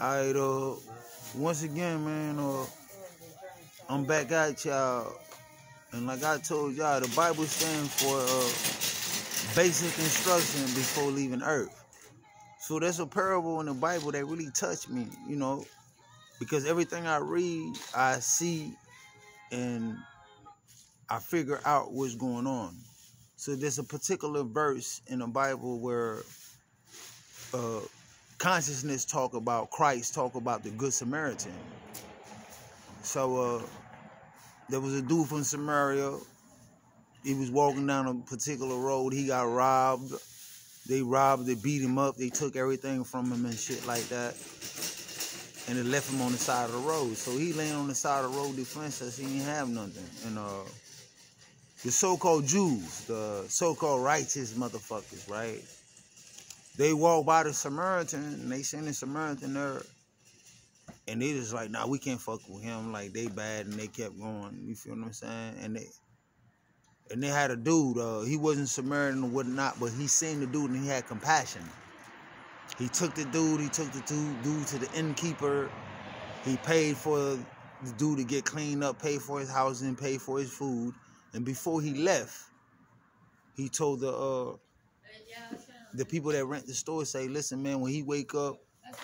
Alright, once again, man, I'm back at y'all. And like I told y'all, the Bible stands for basic instruction before leaving earth. So there's a parable in the Bible that really touched me, because everything I read, I see, and I figure out what's going on. So there's a particular verse in the Bible where consciousness talk about Christ, talk about the Good Samaritan. So there was a dude from Samaria. He was walking down a particular road. He got robbed. They beat him up. They took everything from him and shit like that. And they left him on the side of the road. So he laying on the side of the road defenseless. He didn't have nothing. And the so-called Jews, the so-called righteous motherfuckers, right? They walk by the Samaritan and they send the Samaritan there. And they just like, nah, we can't fuck with him. Like, they bad, and they kept going. You feel what I'm saying? And they had a dude, he wasn't Samaritan or whatnot, but he seen the dude and he had compassion. He took the dude to the innkeeper. He paid for the dude to get cleaned up, paid for his housing, paid for his food. And before he left, he told the people that rent the store, say, listen, man, when he wake up,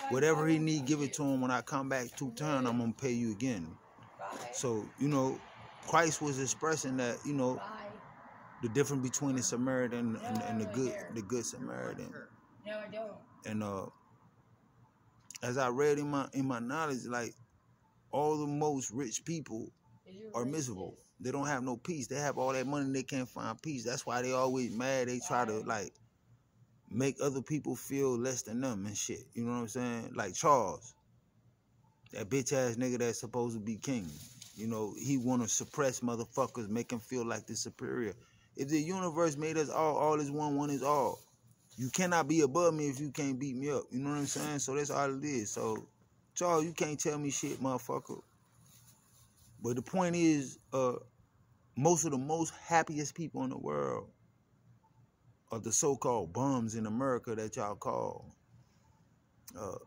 whatever he need, give it to him. When I come back to town, I'm going to pay you again. So, Christ was expressing that, the difference between the Samaritan and the good Samaritan. No, I don't. And as I read in my knowledge, like, all the most rich people are miserable. They don't have no peace. They have all that money, they can't find peace. That's why they always mad. They try to like make other people feel less than them and shit. You know what I'm saying? Like Charles, that bitch ass nigga that's supposed to be king. He want to suppress motherfuckers, make them feel like they're superior. If the universe made us all is one is all. You cannot be above me if you can't beat me up. You know what I'm saying? So that's all it is. So, Charles, you can't tell me shit, motherfucker. But the point is, most of the most happiest people in the world are the so-called bums in America that y'all call.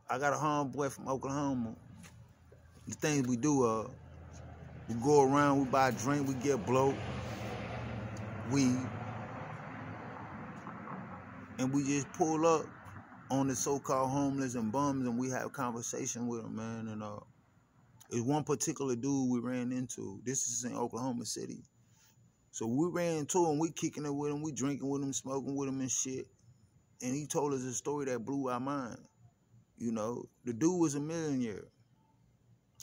I got a homeboy from Oklahoma. The things we do, we go around, we buy a drink, we get blow, weed, and we just pull up on the so-called homeless and bums, and we have conversation with them, man. And there's one particular dude we ran into. This is in Oklahoma City. So we ran into him, we kicking it with him, we drinking with him, smoking with him and shit. And he told us a story that blew our mind. The dude was a millionaire.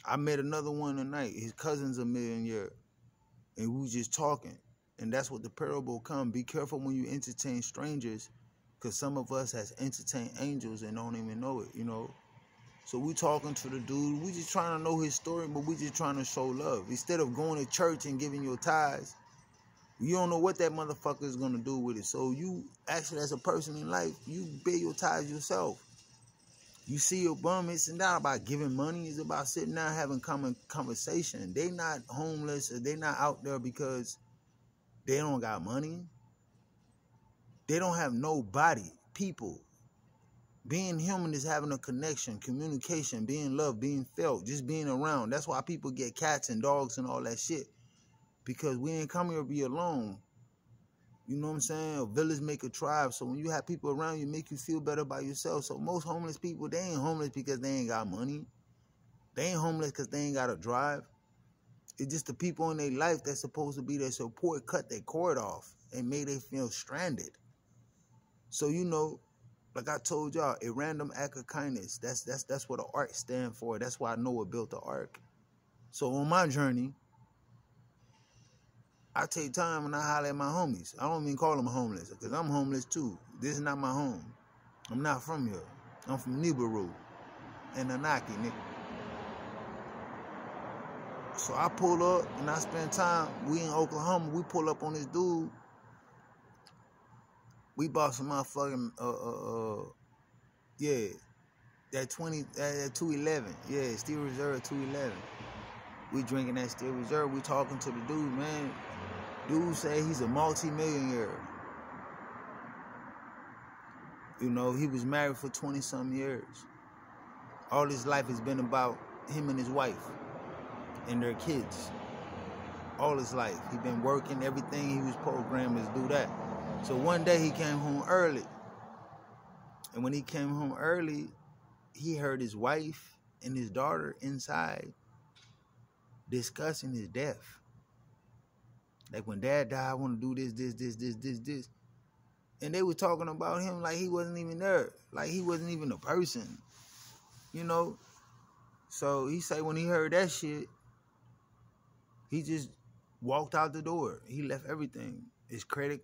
I met another one tonight. His cousin's a millionaire. And we was just talking. And that's what the parable come. Be careful when you entertain strangers, because some of us has entertained angels and don't even know it, So we talking to the dude. We just trying to know his story, but we just trying to show love. Instead of going to church and giving your tithes, you don't know what that motherfucker is going to do with it. So you, actually, as a person in life, you pay your tithes yourself. You see your bum, it's not about giving money. It's about sitting down having common conversation. They not homeless. Or they not out there because they don't got money. They don't have nobody, people. Being human is having a connection, communication, being loved, being felt, just being around. That's why people get cats and dogs and all that shit. Because we ain't come here to be alone. You know what I'm saying? A village make a tribe. So when you have people around you, make you feel better about yourself. So most homeless people, they ain't homeless because they ain't got money. They ain't homeless because they ain't got a drive. It's just the people in their life that's supposed to be their support cut their cord off and made they feel stranded. So, like I told y'all, a random act of kindness. That's what the ARC stand for. That's why Noah built the ARC. So on my journey, I take time and I holler at my homies. I don't even call them homeless, because I'm homeless too. This is not my home. I'm not from here. I'm from Nibiru and Anaki, nigga. So I pull up and I spend time. We in Oklahoma. We pull up on this dude. We bought some motherfucking that 211. Yeah, Steel Reserve 211. We drinking that Steel Reserve. We talking to the dude, man. Dude say he's a multi-millionaire. He was married for 20-some years. All his life has been about him and his wife and their kids. All his life. He been working everything. He was programmed to do that. So one day he came home early. And when he came home early, he heard his wife and his daughter inside discussing his death. Like, when dad died, I want to do this. And they were talking about him like he wasn't even there. Like he wasn't even a person. You know? So he said when he heard that shit, he just walked out the door. He left everything. His credit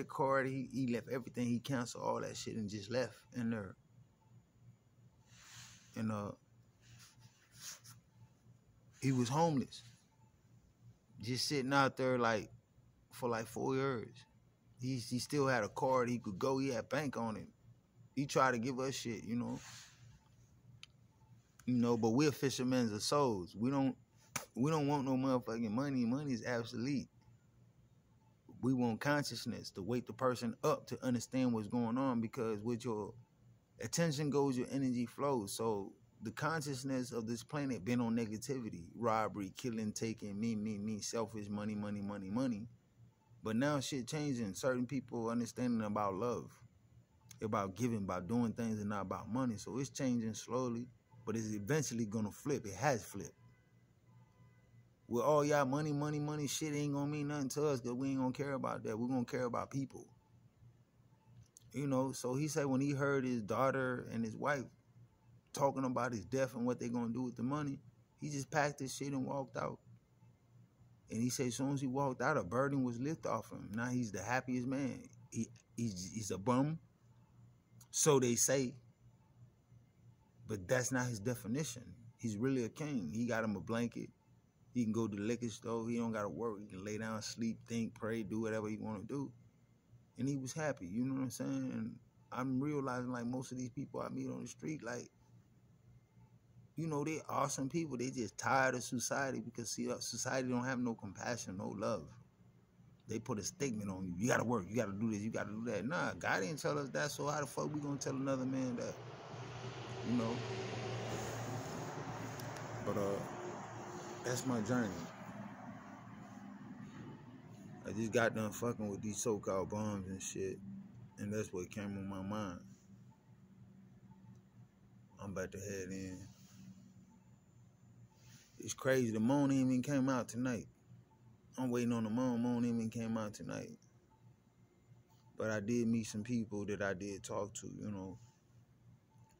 card, he left everything. He canceled all that shit and just left in there. And he was homeless. Just sitting out there like for like 4 years. He still had a card he could go. He had bank on it. He tried to give us shit, you know. You know, but we're fishermen of souls. We don't want no motherfucking money. Money is obsolete. We want consciousness to wake the person up to understand what's going on, because with your attention goes your energy flows. So the consciousness of this planet been on negativity, robbery, killing, taking, me, selfish, money. But now shit changing. Certain people understanding about love, about giving, about doing things, and not about money. So it's changing slowly, but it's eventually gonna flip. It has flipped. With all y'all money, shit ain't gonna mean nothing to us, because we ain't gonna care about that. We're gonna care about people. You know, so he said when he heard his daughter and his wife talking about his death and what they gonna do with the money, he just packed his shit and walked out. And he said as soon as he walked out, a burden was lifted off him. Now he's the happiest man. He's a bum, so they say, but that's not his definition. He's really a king. He got him a blanket. He can go to the liquor store. He don't got to work. He can lay down, sleep, think, pray, do whatever he want to do. And he was happy. You know what I'm saying? And I'm realizing, like, most of these people I meet on the street, like, you know, they awesome people. They just tired of society, because, see, society don't have no compassion, no love. They put a statement on you. You got to work. You got to do this. You got to do that. Nah, God didn't tell us that, so how the fuck we going to tell another man that? You know? But, that's my journey. I just got done fucking with these so-called bombs and shit, and that's what came on my mind. I'm about to head in. It's crazy. The moon even came out tonight. I'm waiting on the moon. Moon even came out tonight. But I did meet some people that I did talk to, you know.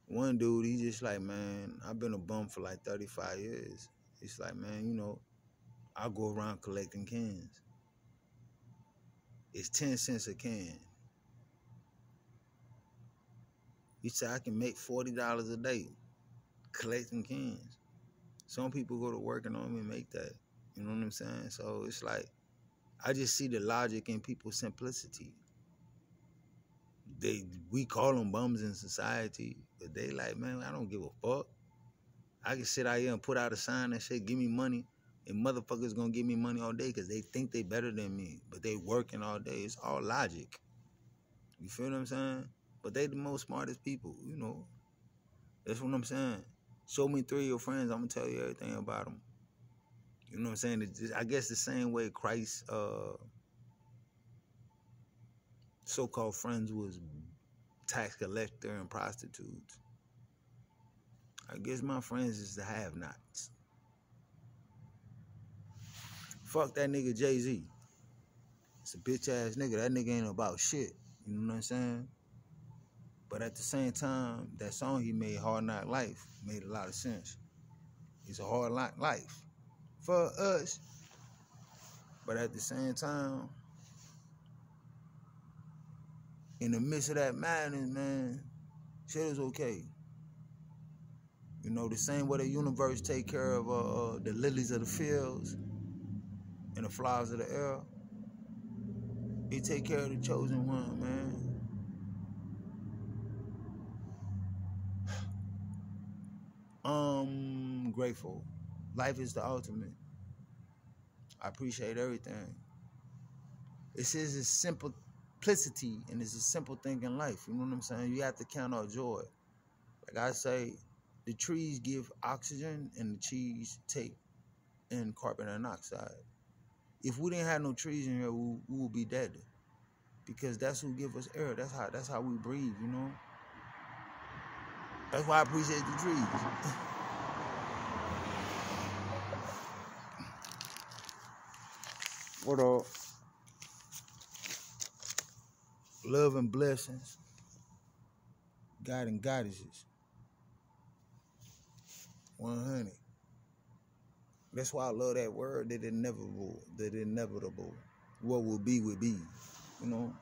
One dude, he just like, man, I've been a bum for like 35 years. It's like, man, you know, I go around collecting cans. It's 10 cents a can. He said I can make $40 a day collecting cans. Some people go to work and don't even make that. You know what I'm saying? So it's like, I just see the logic in people's simplicity. We call them bums in society, but they like, man, I don't give a fuck. I can sit out here and put out a sign that say, give me money, and motherfuckers gonna give me money all day because they think they better than me, but they working all day. It's all logic. You feel what I'm saying? But they the most smartest people, you know. That's what I'm saying. Show me 3 of your friends, I'm gonna tell you everything about them. You know what I'm saying? It's just, I guess the same way Christ's so-called friends was tax collector and prostitutes. I guess my friends is the have-nots. Fuck that nigga Jay-Z. It's a bitch-ass nigga. That nigga ain't about shit. You know what I'm saying? But at the same time, that song he made, Hard Knock Life, made a lot of sense. It's a hard life for us. But at the same time, in the midst of that madness, man, shit is okay. You know, the same way the universe take care of the lilies of the fields and the flowers of the air, it take care of the chosen one, man. I'm grateful. Life is the ultimate. I appreciate everything. It's just a simplicity, and it's a simple thing in life. You know what I'm saying? You have to count on joy. Like I say, the trees give oxygen and the trees take in carbon dioxide. If we didn't have no trees in here, we would be dead. Because that's who give us air. That's how we breathe, you know? That's why I appreciate the trees. What up? Love and blessings. God and goddesses. 100. That's why I love that word, that inevitable, that inevitable. What will be, you know?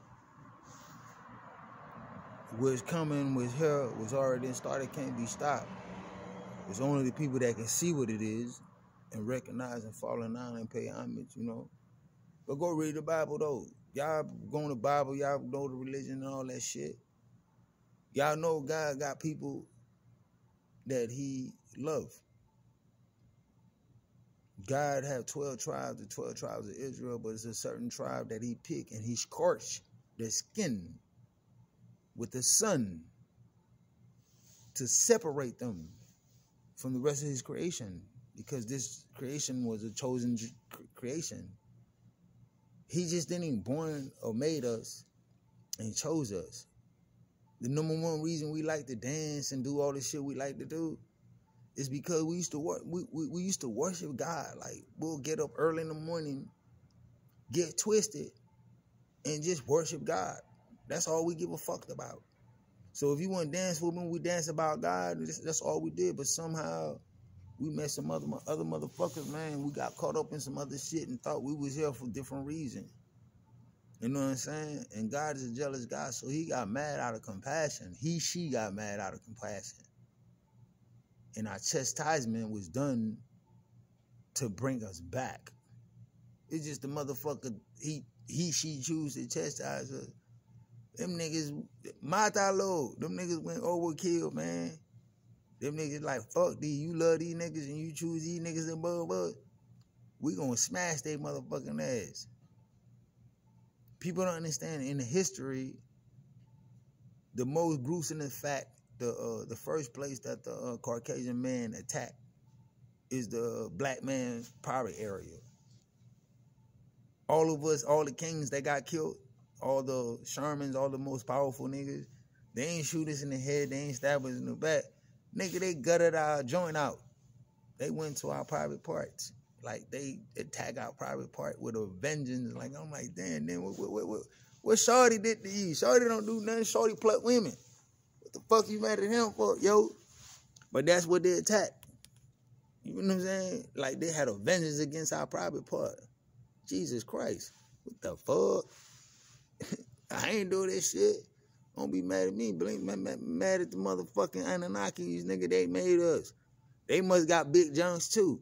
What's coming, what's here, what's already started can't be stopped. It's only the people that can see what it is and recognize and fall in line and pay homage, you know? But go read the Bible, though. Y'all go in the Bible, y'all know the religion and all that shit. Y'all know God got people that he loved. God had 12 tribes, the 12 tribes of Israel, but it's a certain tribe that he picked, and he scorched their skin with the sun to separate them from the rest of his creation, because this creation was a chosen creation. He just didn't born or made us and chose us. The number one reason we like to dance and do all this shit we like to do is because we used to worship God. Like, we'll get up early in the morning, get twisted, and just worship God. That's all we give a fuck about. So if you want to dance with me, we dance about God. That's all we did. But somehow we met some other motherfuckers, man. We got caught up in some other shit and thought we was here for different reasons. You know what I'm saying? And God is a jealous God, so he got mad out of compassion. She got mad out of compassion. And our chastisement was done to bring us back. It's just the motherfucker, she choose to chastise us. Them niggas, Matalo, them niggas went overkill, man. Them niggas like, fuck these, you love these niggas and you choose these niggas above us. We gonna smash their motherfucking ass. People don't understand, in the history, the most gruesome fact, the first place that the Caucasian man attacked is the black man's private area. All of us, all the kings that got killed, all the Shermans, all the most powerful niggas, they ain't shoot us in the head, they ain't stab us in the back. Nigga, they gutted our joint out. They went to our private parts. Like, they attack our private part with a vengeance. Like, I'm like, damn, what Shorty did to you? Shorty don't do nothing. Shorty pluck women. What the fuck you mad at him for, yo? But that's what they attacked. You know what I'm saying? Like, they had a vengeance against our private part. Jesus Christ. What the fuck? I ain't do this shit. Don't be mad at me. Blink mad at the motherfucking Anunnakis, nigga. They made us. They must got big junks too.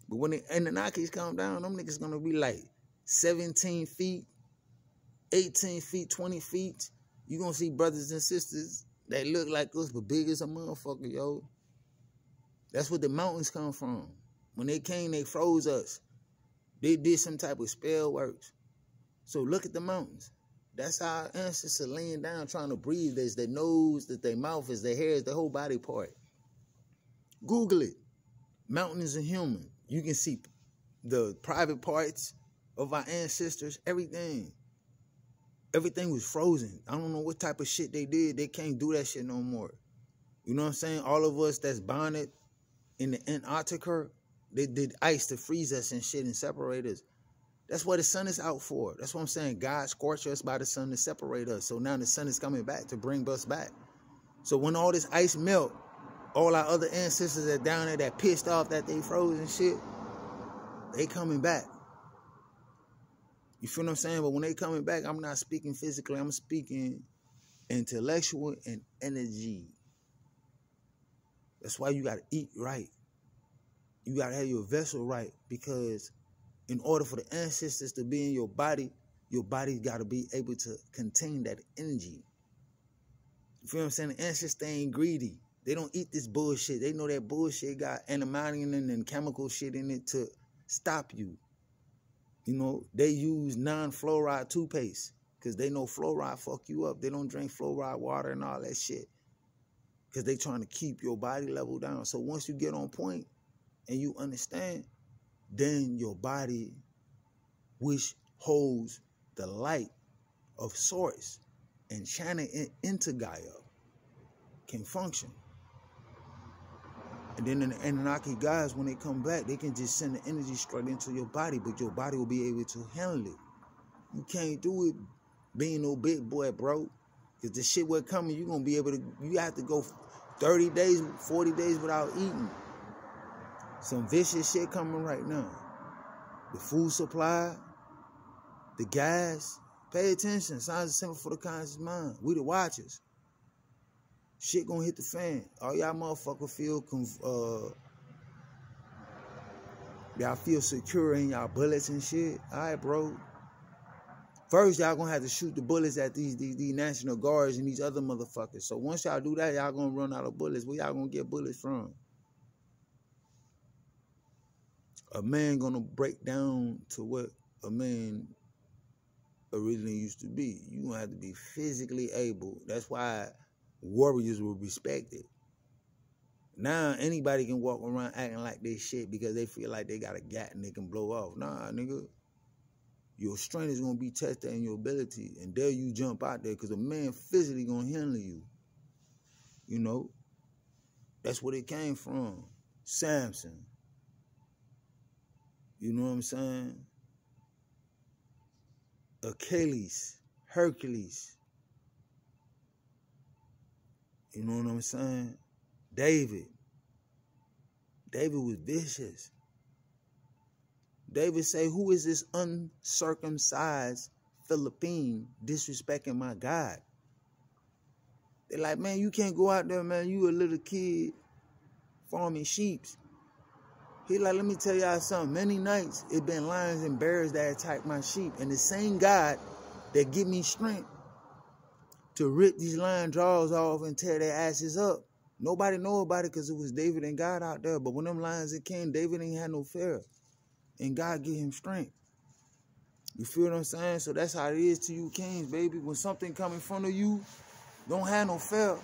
But when the Anunnakis come down, them niggas gonna be like 17 feet, 18 feet, 20 feet. You gonna see brothers and sisters that look like us, but big as a motherfucker, yo. That's what the mountains come from. When they came, they froze us. They did some type of spell works. So look at the mountains. That's our ancestors laying down trying to breathe. There's their nose, that their mouth is their hair, is their whole body part. Google it. Mountains and human. You can see the private parts of our ancestors, everything. Everything was frozen. I don't know what type of shit they did. They can't do that shit no more. You know what I'm saying? All of us that's bonded in the Antarctica, they did ice to freeze us and shit and separate us. That's what the sun is out for. That's what I'm saying. God scorched us by the sun to separate us. So now the sun is coming back to bring us back. So when all this ice melt, all our other ancestors that down there that pissed off that they froze and shit, they coming back. You feel what I'm saying? But when they coming back, I'm not speaking physically. I'm speaking intellectual and energy. That's why you got to eat right. You got to have your vessel right, because in order for the ancestors to be in your body got to be able to contain that energy. You feel what I'm saying? The ancestors ain't greedy. They don't eat this bullshit. They know that bullshit got animalian and chemical shit in it to stop you. You know, they use non-fluoride toothpaste because they know fluoride fuck you up. They don't drink fluoride water and all that shit because they trying to keep your body level down. So once you get on point and you understand, then your body, which holds the light of source and channel it into Gaia, can function. And then in the Anunnaki guys, when they come back, they can just send the energy straight into your body, but your body will be able to handle it. You can't do it being no big boy, bro. Because the shit we're coming, you're going to be able to, you have to go 30 days, 40 days without eating. Some vicious shit coming right now. The food supply, the gas. Pay attention. Signs are simple for the conscious mind. We the watchers. Shit gonna hit the fan. All y'all motherfuckers feel y'all feel secure in y'all bullets and shit. All right, bro. First, y'all gonna have to shoot the bullets at these National Guards and these other motherfuckers. So once y'all do that, y'all gonna run out of bullets. Where y'all gonna get bullets from? A man gonna break down to what a man originally used to be. You gonna have to be physically able. That's why warriors were respected. Now anybody can walk around acting like they shit because they feel like they got a gat and they can blow off. Nah, nigga. Your strength is gonna be tested in your ability, and there you jump out there because a man physically gonna handle you. You know, that's where it came from. Samson. You know what I'm saying? Achilles, Hercules. You know what I'm saying? David. David was vicious. David say, who is this uncircumcised Philippine disrespecting my God? They're like, man, you can't go out there, man. You a little kid farming sheep. He like, let me tell y'all something. Many nights it been lions and bears that attack my sheep. And the same God that give me strength to rip these lion jaws off and tear their asses up. Nobody know about it because it was David and God out there. But when them lions came, David ain't had no fear. And God give him strength. You feel what I'm saying? So that's how it is to you kings, baby. When something come in front of you, don't have no fear.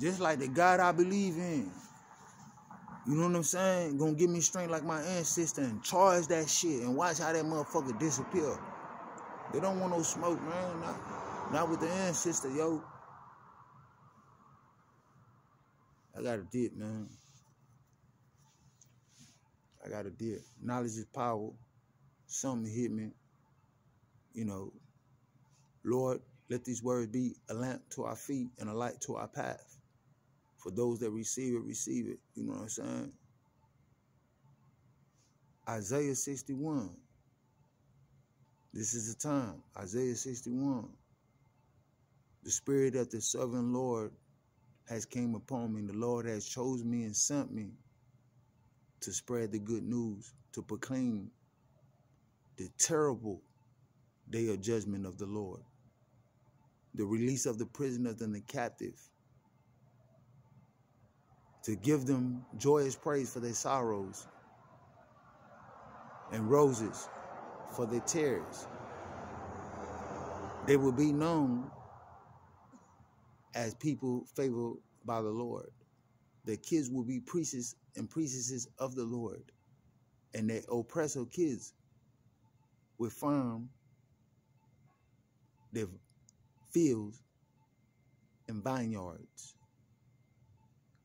Just like the God I believe in. You know what I'm saying? Gonna give me strength like my ancestor and charge that shit and watch how that motherfucker disappear. They don't want no smoke, man. Not with the ancestor, yo. I got a dip, man. I got a dip. Knowledge is power. Something hit me. You know, Lord, let these words be a lamp to our feet and a light to our path. For those that receive it, receive it. You know what I'm saying? Isaiah 61. This is the time. Isaiah 61. The Spirit of the Sovereign Lord has came upon me. The Lord has chosen me and sent me to spread the good news, to proclaim the terrible day of judgment of the Lord, the release of the prisoners and the captive, to give them joyous praise for their sorrows and roses for their tears. They will be known as people favored by the Lord. Their kids will be priests and priestesses of the Lord, and their oppressor kids will farm their fields and vineyards.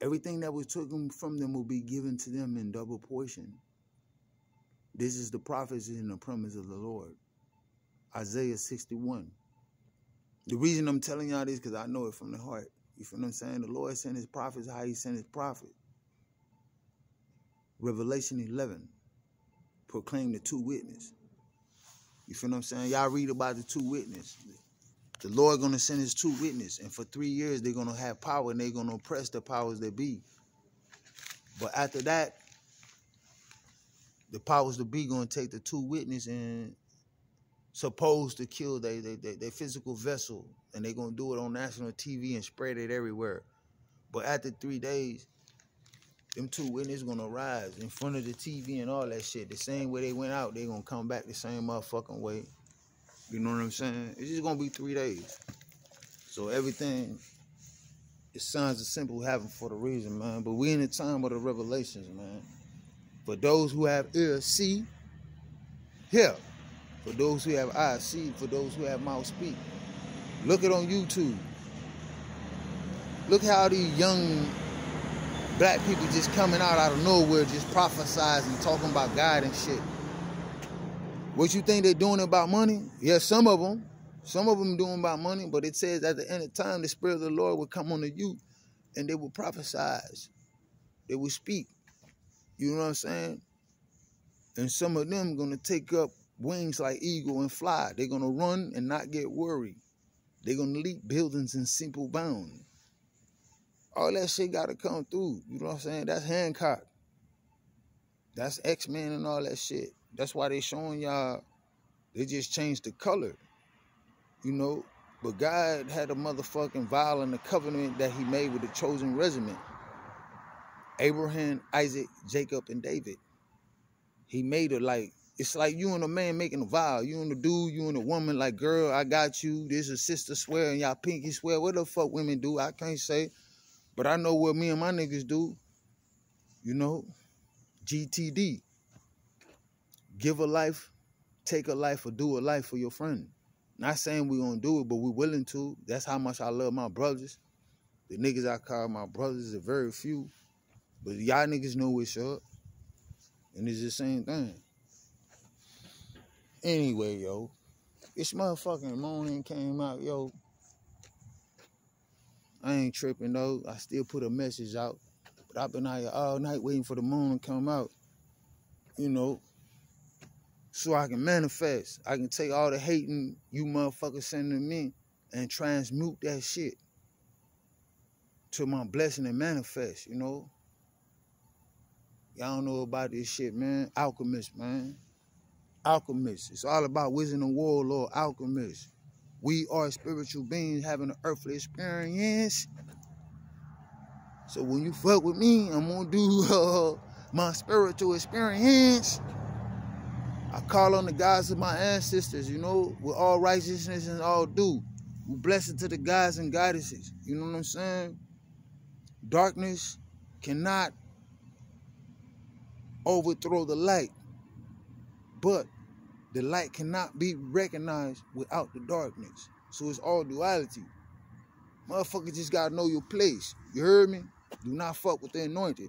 Everything that was taken from them will be given to them in double portion. This is the prophecy and the promise of the Lord. Isaiah 61. The reason I'm telling y'all this because I know it from the heart. You feel what I'm saying? The Lord sent his prophets how he sent his prophet. Revelation 11. Proclaim the two witnesses. You feel what I'm saying? Y'all read about the two witnesses. The Lord going to send his two witnesses. And for 3 years, they're going to have power and they're going to oppress the powers that be. But after that, the powers that be going to take the two witnesses and supposed to kill their physical vessel. And they're going to do it on national TV and spread it everywhere. But after 3 days, them two witnesses going to rise in front of the TV and all that shit. The same way they went out, they're going to come back the same motherfucking way. You know what I'm saying? It's just going to be 3 days. So everything is signs are simple happen for the reason, man. But we in the time of the revelations, man. For those who have ears, see, hear. For those who have eyes, see. For those who have mouth, speak. Look it on YouTube. Look how these young black people just coming out of nowhere, just prophesizing, talking about God and shit. What you think they're doing about money? Yeah, some of them. Some of them doing about money, but it says at the end of time, the Spirit of the Lord will come on the youth and they will prophesize. They will speak. You know what I'm saying? And some of them going to take up wings like eagle and fly. They're going to run and not get worried. They're going to leap buildings in simple bound. All that shit got to come through. You know what I'm saying? That's Hancock. That's X-Men and all that shit. That's why they showing y'all, they just changed the color. You know, but God had a motherfucking vow and a covenant that he made with the chosen regiment. Abraham, Isaac, Jacob, and David. He made it like, it's like you and a man making a vow. You and a dude, you and a woman, like, girl, I got you. This is sister swear and y'all pinky swear. What the fuck women do? I can't say. But I know what me and my niggas do. You know, GTD. Give a life, take a life, or do a life for your friend. Not saying we're going to do it, but we're willing to. That's how much I love my brothers. The niggas I call my brothers are very few. But y'all niggas know what's up. And it's the same thing. Anyway, yo. This motherfucking morning came out, yo. I ain't tripping, though. I still put a message out. But I've been out here all night waiting for the moon to come out. You know. So I can manifest. I can take all the hating you motherfuckers sending me and transmute that shit to my blessing and manifest, you know? Y'all don't know about this shit, man. Alchemist, man. Alchemist. It's all about wisdom and warlord. Alchemist. We are spiritual beings having an earthly experience. So when you fuck with me, I'm gonna do my spiritual experience. I call on the gods of my ancestors, you know, with all righteousness and all due. We blessed to the gods and goddesses. You know what I'm saying? Darkness cannot overthrow the light, but the light cannot be recognized without the darkness. So it's all duality. Motherfuckers just gotta know your place. You heard me? Do not fuck with the anointed.